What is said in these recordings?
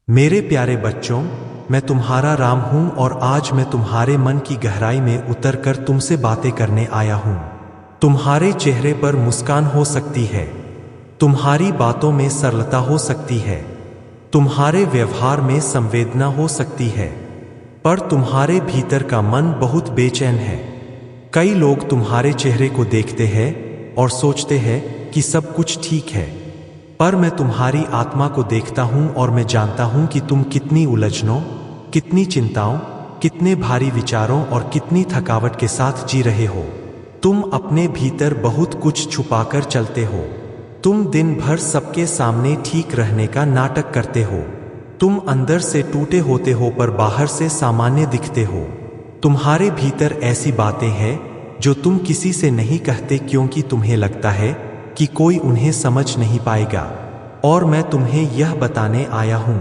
मेरे प्यारे बच्चों, मैं तुम्हारा राम हूं और आज मैं तुम्हारे मन की गहराई में उतरकर तुमसे बातें करने आया हूं। तुम्हारे चेहरे पर मुस्कान हो सकती है, तुम्हारी बातों में सरलता हो सकती है, तुम्हारे व्यवहार में संवेदना हो सकती है, पर तुम्हारे भीतर का मन बहुत बेचैन है। कई लोग तुम्हारे चेहरे को देखते हैं और सोचते हैं कि सब कुछ ठीक है, पर मैं तुम्हारी आत्मा को देखता हूं और मैं जानता हूं कि तुम कितनी उलझनों, कितनी चिंताओं, कितने भारी विचारों और कितनी थकावट के साथ जी रहे हो। तुम अपने भीतर बहुत कुछ छुपाकर चलते हो। तुम दिन भर सबके सामने ठीक रहने का नाटक करते हो। तुम अंदर से टूटे होते हो पर बाहर से सामान्य दिखते हो। तुम्हारे भीतर ऐसी बातें हैं जो तुम किसी से नहीं कहते क्योंकि तुम्हें लगता है कि कोई उन्हें समझ नहीं पाएगा। और मैं तुम्हें यह बताने आया हूं,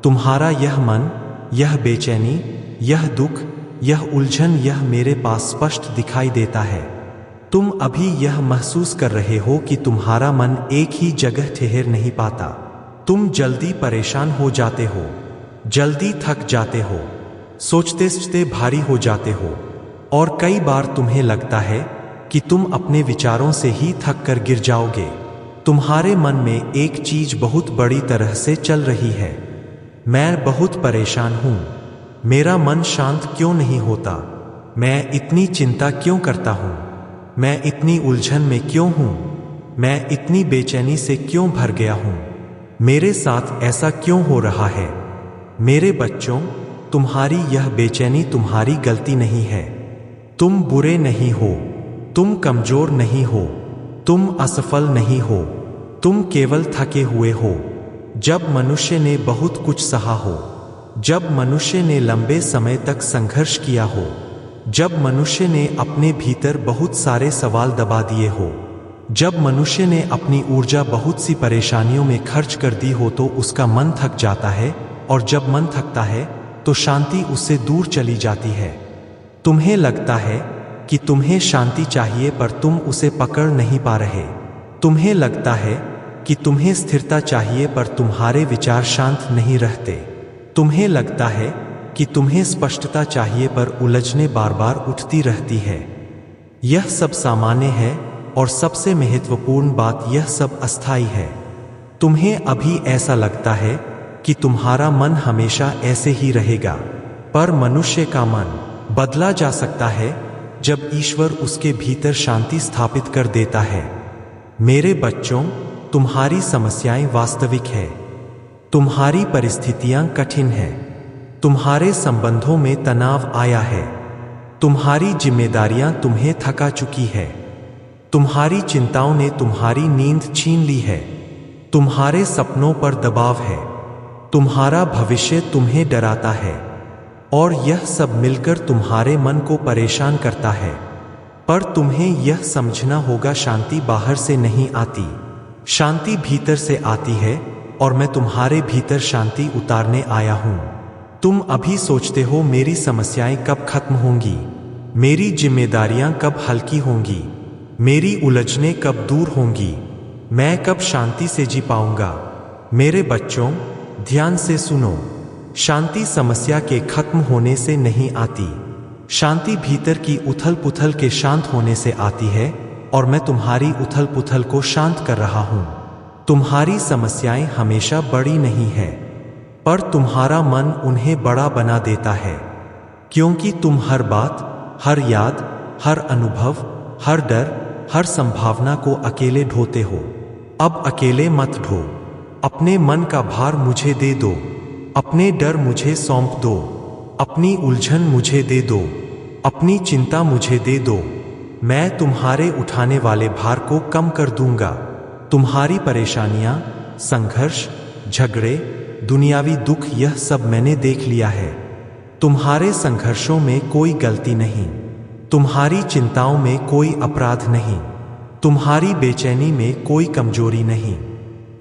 तुम्हारा यह मन, यह बेचैनी, यह दुख, यह उलझन, यह मेरे पास स्पष्ट दिखाई देता है। तुम अभी यह महसूस कर रहे हो कि तुम्हारा मन एक ही जगह ठहर नहीं पाता। तुम जल्दी परेशान हो जाते हो, जल्दी थक जाते हो, सोचते सोचते भारी हो जाते हो, और कई बार तुम्हें लगता है कि तुम अपने विचारों से ही थक कर गिर जाओगे। तुम्हारे मन में एक चीज बहुत बड़ी तरह से चल रही है, मैं बहुत परेशान हूं, मेरा मन शांत क्यों नहीं होता, मैं इतनी चिंता क्यों करता हूं, मैं इतनी उलझन में क्यों हूं, मैं इतनी बेचैनी से क्यों भर गया हूं, मेरे साथ ऐसा क्यों हो रहा है। मेरे बच्चों, तुम्हारी यह बेचैनी तुम्हारी गलती नहीं है। तुम बुरे नहीं हो, तुम कमजोर नहीं हो, तुम असफल नहीं हो, तुम केवल थके हुए हो। जब मनुष्य ने बहुत कुछ सहा हो, जब मनुष्य ने लंबे समय तक संघर्ष किया हो, जब मनुष्य ने अपने भीतर बहुत सारे सवाल दबा दिए हो, जब मनुष्य ने अपनी ऊर्जा बहुत सी परेशानियों में खर्च कर दी हो, तो उसका मन थक जाता है, और जब मन थकता है तो शांति उससे दूर चली जाती है। तुम्हें लगता है कि तुम्हें शांति चाहिए पर तुम उसे पकड़ नहीं पा रहे। तुम्हें लगता है कि तुम्हें स्थिरता चाहिए पर तुम्हारे विचार शांत नहीं रहते। तुम्हें लगता है कि तुम्हें स्पष्टता चाहिए पर उलझने बार बार उठती रहती है। यह सब सामान्य है और सबसे महत्वपूर्ण बात, यह सब अस्थायी है। तुम्हें अभी ऐसा लगता है कि तुम्हारा मन हमेशा ऐसे ही रहेगा, पर मनुष्य का मन बदला जा सकता है जब ईश्वर उसके भीतर शांति स्थापित कर देता है। मेरे बच्चों, तुम्हारी समस्याएं वास्तविक है, तुम्हारी परिस्थितियां कठिन हैं, तुम्हारे संबंधों में तनाव आया है, तुम्हारी जिम्मेदारियां तुम्हें थका चुकी है, तुम्हारी चिंताओं ने तुम्हारी नींद छीन ली है, तुम्हारे सपनों पर दबाव है, तुम्हारा भविष्य तुम्हें डराता है, और यह सब मिलकर तुम्हारे मन को परेशान करता है। पर तुम्हें यह समझना होगा, शांति बाहर से नहीं आती, शांति भीतर से आती है, और मैं तुम्हारे भीतर शांति उतारने आया हूं। तुम अभी सोचते हो मेरी समस्याएं कब खत्म होंगी, मेरी जिम्मेदारियां कब हल्की होंगी, मेरी उलझनें कब दूर होंगी, मैं कब शांति से जी पाऊंगा। मेरे बच्चों, ध्यान से सुनो, शांति समस्या के खत्म होने से नहीं आती, शांति भीतर की उथल पुथल के शांत होने से आती है, और मैं तुम्हारी उथल पुथल को शांत कर रहा हूं। तुम्हारी समस्याएं हमेशा बड़ी नहीं है, पर तुम्हारा मन उन्हें बड़ा बना देता है, क्योंकि तुम हर बात, हर याद, हर अनुभव, हर डर, हर संभावना को अकेले ढोते हो। अब अकेले मत ढो, अपने मन का भार मुझे दे दो, अपने डर मुझे सौंप दो, अपनी उलझन मुझे दे दो, अपनी चिंता मुझे दे दो। मैं तुम्हारे उठाने वाले भार को कम कर दूंगा। तुम्हारी परेशानियां, संघर्ष, झगड़े, दुनियावी दुख, यह सब मैंने देख लिया है। तुम्हारे संघर्षों में कोई गलती नहीं, तुम्हारी चिंताओं में कोई अपराध नहीं, तुम्हारी बेचैनी में कोई कमजोरी नहीं।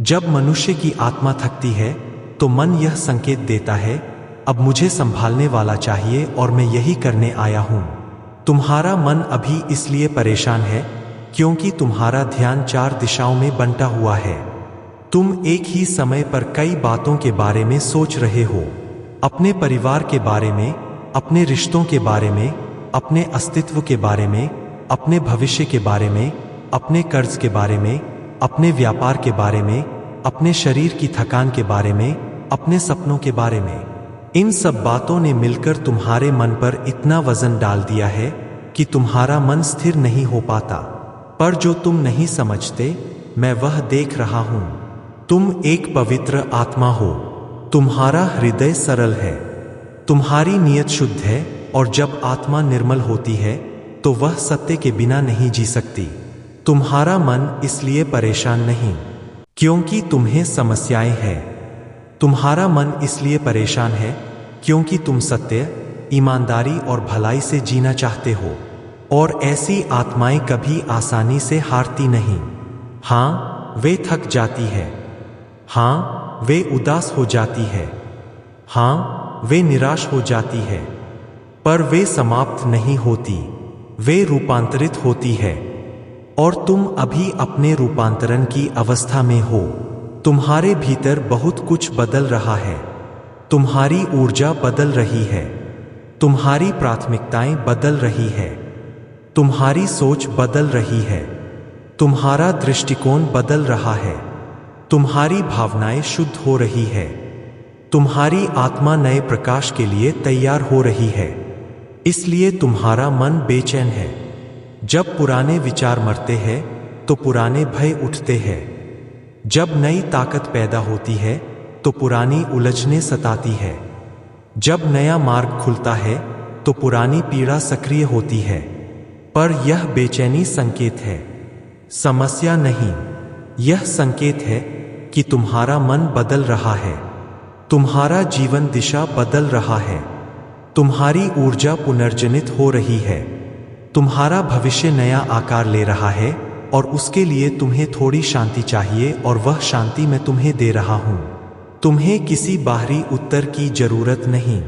जब मनुष्य की आत्मा थकती है तो मन यह संकेत देता है, अब मुझे संभालने वाला चाहिए, और मैं यही करने आया हूं। तुम्हारा मन अभी इसलिए परेशान है क्योंकि तुम्हारा ध्यान 4 दिशाओं में बंटा हुआ है। तुम एक ही समय पर कई बातों के बारे में सोच रहे हो, अपने परिवार के बारे में, अपने रिश्तों के बारे में, अपने अस्तित्व के बारे में, अपने भविष्य के बारे में, अपने कर्ज के बारे में, अपने व्यापार के बारे में, अपने शरीर की थकान के बारे में, अपने सपनों के बारे में। इन सब बातों ने मिलकर तुम्हारे मन पर इतना वजन डाल दिया है कि तुम्हारा मन स्थिर नहीं हो पाता। पर जो तुम नहीं समझते, मैं वह देख रहा हूं। तुम एक पवित्र आत्मा हो, तुम्हारा हृदय सरल है, तुम्हारी नीयत शुद्ध है, और जब आत्मा निर्मल होती है तो वह सत्य के बिना नहीं जी सकती। तुम्हारा मन इसलिए परेशान नहीं क्योंकि तुम्हें समस्याएं हैं, तुम्हारा मन इसलिए परेशान है क्योंकि तुम सत्य, ईमानदारी और भलाई से जीना चाहते हो। और ऐसी आत्माएं कभी आसानी से हारती नहीं। हाँ, वे थक जाती है, हाँ वे उदास हो जाती है, हाँ वे निराश हो जाती है, पर वे समाप्त नहीं होती, वे रूपांतरित होती है। और तुम अभी अपने रूपांतरण की अवस्था में हो। तुम्हारे भीतर बहुत कुछ बदल रहा है, तुम्हारी ऊर्जा बदल रही है, तुम्हारी प्राथमिकताएं बदल रही है, तुम्हारी सोच बदल रही है, तुम्हारा दृष्टिकोण बदल रहा है, तुम्हारी भावनाएं शुद्ध हो रही है, तुम्हारी आत्मा नए प्रकाश के लिए तैयार हो रही है। इसलिए तुम्हारा मन बेचैन है। जब पुराने विचार मरते हैं तो पुराने भय उठते हैं। जब नई ताकत पैदा होती है तो पुरानी उलझने सताती है। जब नया मार्ग खुलता है तो पुरानी पीड़ा सक्रिय होती है। पर यह बेचैनी संकेत है, समस्या नहीं। यह संकेत है कि तुम्हारा मन बदल रहा है, तुम्हारा जीवन दिशा बदल रहा है, तुम्हारी ऊर्जा पुनर्जनित हो रही है, तुम्हारा भविष्य नया आकार ले रहा है। और उसके लिए तुम्हें थोड़ी शांति चाहिए, और वह शांति मैं तुम्हें दे रहा हूं। तुम्हें किसी बाहरी उत्तर की जरूरत नहीं,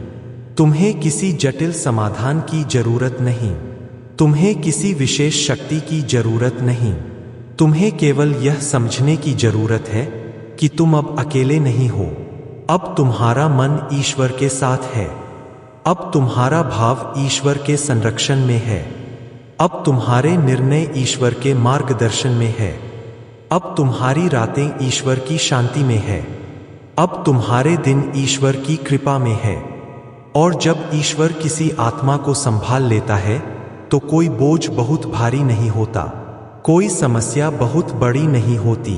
तुम्हें किसी जटिल समाधान की जरूरत नहीं, तुम्हें किसी विशेष शक्ति की जरूरत नहीं। तुम्हें केवल यह समझने की जरूरत है कि तुम अब अकेले नहीं हो। अब तुम्हारा मन ईश्वर के साथ है, अब तुम्हारा भाव ईश्वर के संरक्षण में है, अब तुम्हारे निर्णय ईश्वर के मार्गदर्शन में है, अब तुम्हारी रातें ईश्वर की शांति में है, अब तुम्हारे दिन ईश्वर की कृपा में है। और जब ईश्वर किसी आत्मा को संभाल लेता है तो कोई बोझ बहुत भारी नहीं होता, कोई समस्या बहुत बड़ी नहीं होती,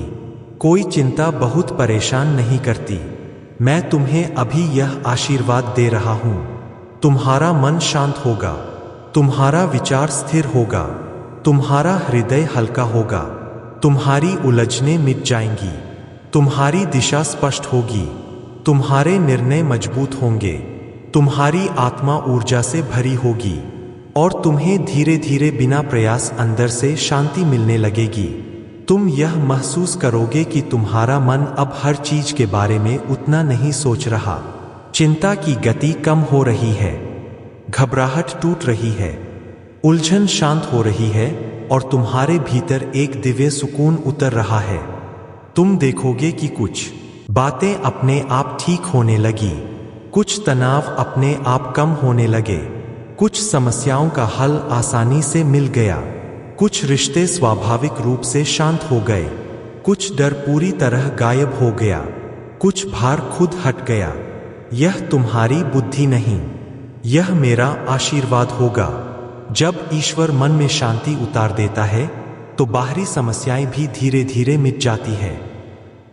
कोई चिंता बहुत परेशान नहीं करती। मैं तुम्हें अभी यह आशीर्वाद दे रहा हूं, तुम्हारा मन शांत होगा, तुम्हारा विचार स्थिर होगा, तुम्हारा हृदय हल्का होगा, तुम्हारी उलझनें मिट जाएंगी, तुम्हारी दिशा स्पष्ट होगी, तुम्हारे निर्णय मजबूत होंगे, तुम्हारी आत्मा ऊर्जा से भरी होगी, और तुम्हें धीरे धीरे बिना प्रयास अंदर से शांति मिलने लगेगी। तुम यह महसूस करोगे कि तुम्हारा मन अब हर चीज के बारे में उतना नहीं सोच रहा। चिंता की गति कम हो रही है, घबराहट टूट रही है, उलझन शांत हो रही है, और तुम्हारे भीतर एक दिव्य सुकून उतर रहा है। तुम देखोगे कि कुछ बातें अपने आप ठीक होने लगी, कुछ तनाव अपने आप कम होने लगे, कुछ समस्याओं का हल आसानी से मिल गया, कुछ रिश्ते स्वाभाविक रूप से शांत हो गए, कुछ डर पूरी तरह गायब हो गया, कुछ भार खुद हट गया। यह तुम्हारी बुद्धि नहीं, यह मेरा आशीर्वाद होगा। जब ईश्वर मन में शांति उतार देता है तो बाहरी समस्याएं भी धीरे धीरे मिट जाती है।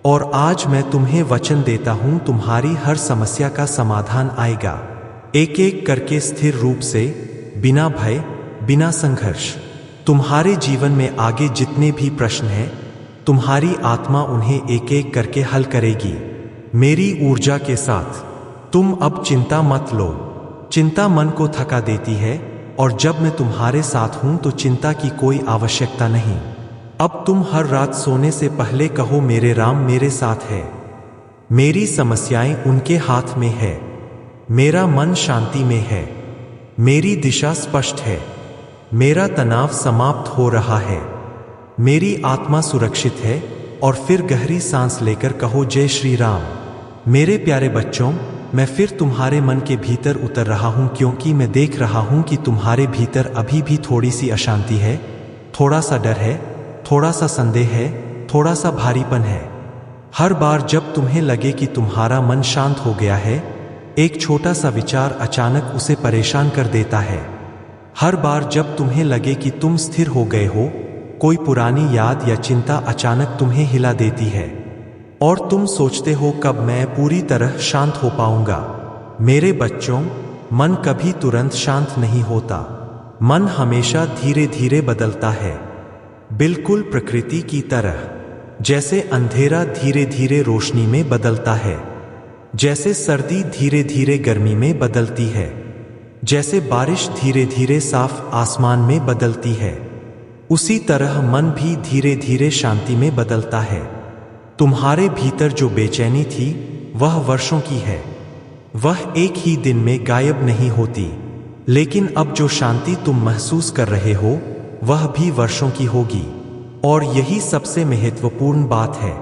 और आज मैं तुम्हें वचन देता हूं, तुम्हारी हर समस्या का समाधान आएगा, एक एक करके स्थिर रूप से, बिना भय, बिना संघर्ष। तुम्हारे जीवन में आगे जितने भी प्रश्न हैं, तुम्हारी आत्मा उन्हें एक एक करके हल करेगी, मेरी ऊर्जा के साथ। तुम अब चिंता मत लो, चिंता मन को थका देती है, और जब मैं तुम्हारे साथ हूं तो चिंता की कोई आवश्यकता नहीं। अब तुम हर रात सोने से पहले कहो, मेरे राम मेरे साथ है, मेरी समस्याएं उनके हाथ में है, मेरा मन शांति में है, मेरी दिशा स्पष्ट है, मेरा तनाव समाप्त हो रहा है, मेरी आत्मा सुरक्षित है, और फिर गहरी सांस लेकर कहो जय श्री राम। मेरे प्यारे बच्चों, मैं फिर तुम्हारे मन के भीतर उतर रहा हूं, क्योंकि मैं देख रहा हूं कि तुम्हारे भीतर अभी भी थोड़ी सी अशांति है, थोड़ा सा डर है, थोड़ा सा संदेह है, थोड़ा सा भारीपन है। हर बार जब तुम्हें लगे कि तुम्हारा मन शांत हो गया है, एक छोटा सा विचार अचानक उसे परेशान कर देता है। हर बार जब तुम्हें लगे कि तुम स्थिर हो गए हो, कोई पुरानी याद या चिंता अचानक तुम्हें हिला देती है और तुम सोचते हो कब मैं पूरी तरह शांत हो पाऊंगा। मेरे बच्चों, मन कभी तुरंत शांत नहीं होता। मन हमेशा धीरे धीरे बदलता है, बिल्कुल प्रकृति की तरह। जैसे अंधेरा धीरे धीरे रोशनी में बदलता है, जैसे सर्दी धीरे धीरे गर्मी में बदलती है, जैसे बारिश धीरे धीरे साफ आसमान में बदलती है, उसी तरह मन भी धीरे धीरे शांति में बदलता है। तुम्हारे भीतर जो बेचैनी थी वह वर्षों की है, वह एक ही दिन में गायब नहीं होती। लेकिन अब जो शांति तुम महसूस कर रहे हो वह भी वर्षों की होगी। और यही सबसे महत्वपूर्ण बात है,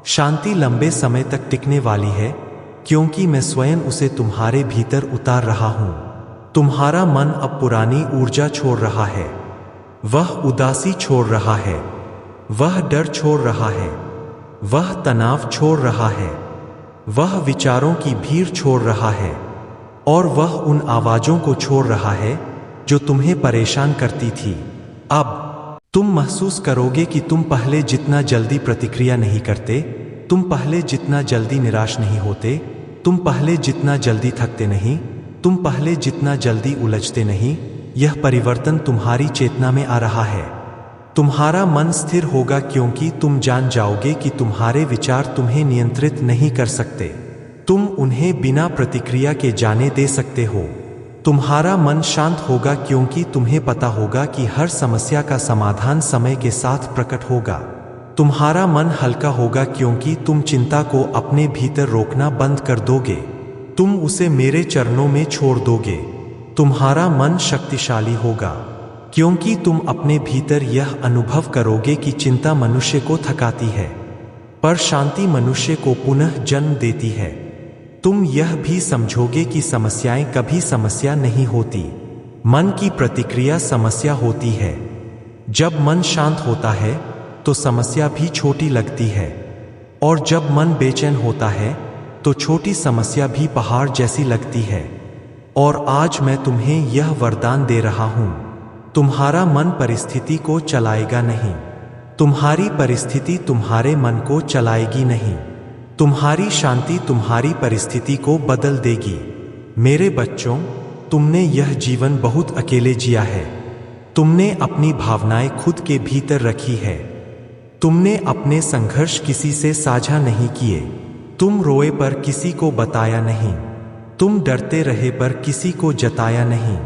शांति लंबे समय तक टिकने वाली है, क्योंकि मैं स्वयं उसे तुम्हारे भीतर उतार रहा हूं। तुम्हारा मन अब पुरानी ऊर्जा छोड़ रहा है, वह उदासी छोड़ रहा है, वह डर छोड़ रहा है, वह तनाव छोड़ रहा है, वह विचारों की भीड़ छोड़ रहा है, और वह उन आवाजों को छोड़ रहा है जो तुम्हें परेशान करती थी। अब तुम महसूस करोगे कि तुम पहले जितना जल्दी प्रतिक्रिया नहीं करते, तुम पहले जितना जल्दी निराश नहीं होते, तुम पहले जितना जल्दी थकते नहीं, तुम पहले जितना जल्दी उलझते नहीं। यह परिवर्तन तुम्हारी चेतना में आ रहा है। तुम्हारा मन स्थिर होगा, क्योंकि तुम जान जाओगे कि तुम्हारे विचार तुम्हें नियंत्रित नहीं कर सकते, तुम उन्हें बिना प्रतिक्रिया के जाने दे सकते हो। तुम्हारा मन शांत होगा, क्योंकि तुम्हें पता होगा कि हर समस्या का समाधान समय के साथ प्रकट होगा। तुम्हारा मन हल्का होगा, क्योंकि तुम चिंता को अपने भीतर रोकना बंद कर दोगे, तुम उसे मेरे चरणों में छोड़ दोगे। तुम्हारा मन शक्तिशाली होगा, क्योंकि तुम अपने भीतर यह अनुभव करोगे कि चिंता मनुष्य को थकाती है, पर शांति मनुष्य को पुनः जन्म देती है। तुम यह भी समझोगे कि समस्याएं कभी समस्या नहीं होती, मन की प्रतिक्रिया समस्या होती है। जब मन शांत होता है तो समस्या भी छोटी लगती है, और जब मन बेचैन होता है तो छोटी समस्या भी पहाड़ जैसी लगती है। और आज मैं तुम्हें यह वरदान दे रहा हूं, तुम्हारा मन परिस्थिति को चलाएगा नहीं, तुम्हारी परिस्थिति तुम्हारे मन को चलाएगी नहीं। तुम्हारी शांति तुम्हारी परिस्थिति को बदल देगी। मेरे बच्चों, तुमने यह जीवन बहुत अकेले जिया है। तुमने अपनी भावनाएं खुद के भीतर रखी है। तुमने अपने संघर्ष किसी से साझा नहीं किए। तुम रोए पर किसी को बताया नहीं, तुम डरते रहे पर किसी को जताया नहीं।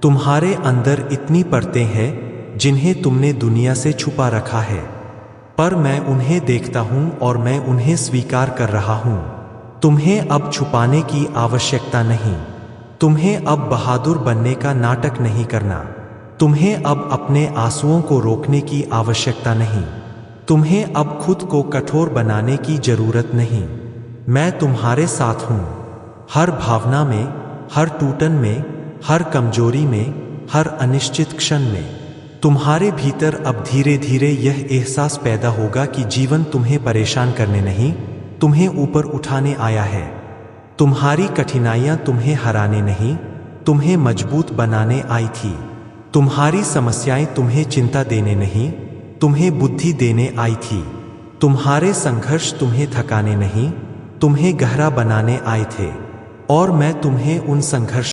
तुम्हारे अंदर इतनी परतें हैं जिन्हें तुमने दुनिया से छुपा रखा है, पर मैं उन्हें देखता हूं और मैं उन्हें स्वीकार कर रहा हूं। तुम्हें अब छुपाने की आवश्यकता नहीं, तुम्हें अब बहादुर बनने का नाटक नहीं करना, तुम्हें अब अपने आंसुओं को रोकने की आवश्यकता नहीं, तुम्हें अब खुद को कठोर बनाने की जरूरत नहीं। मैं तुम्हारे साथ हूं, हर भावना में, हर टूटन में, हर कमजोरी में, हर अनिश्चित क्षण में। तुम्हारे भीतर अब धीरे धीरे यह एहसास पैदा होगा कि जीवन तुम्हें परेशान करने नहीं, तुम्हें ऊपर उठाने आया है। तुम्हारी कठिनाइयां तुम्हें हराने नहीं, तुम्हें मजबूत बनाने आई थी। तुम्हारी समस्याएं तुम्हें चिंता देने नहीं, तुम्हें बुद्धि देने आई थी। तुम्हारे संघर्ष तुम्हें थकाने नहीं, तुम्हें गहरा बनाने आए थे। और मैं तुम्हें उन संघर्ष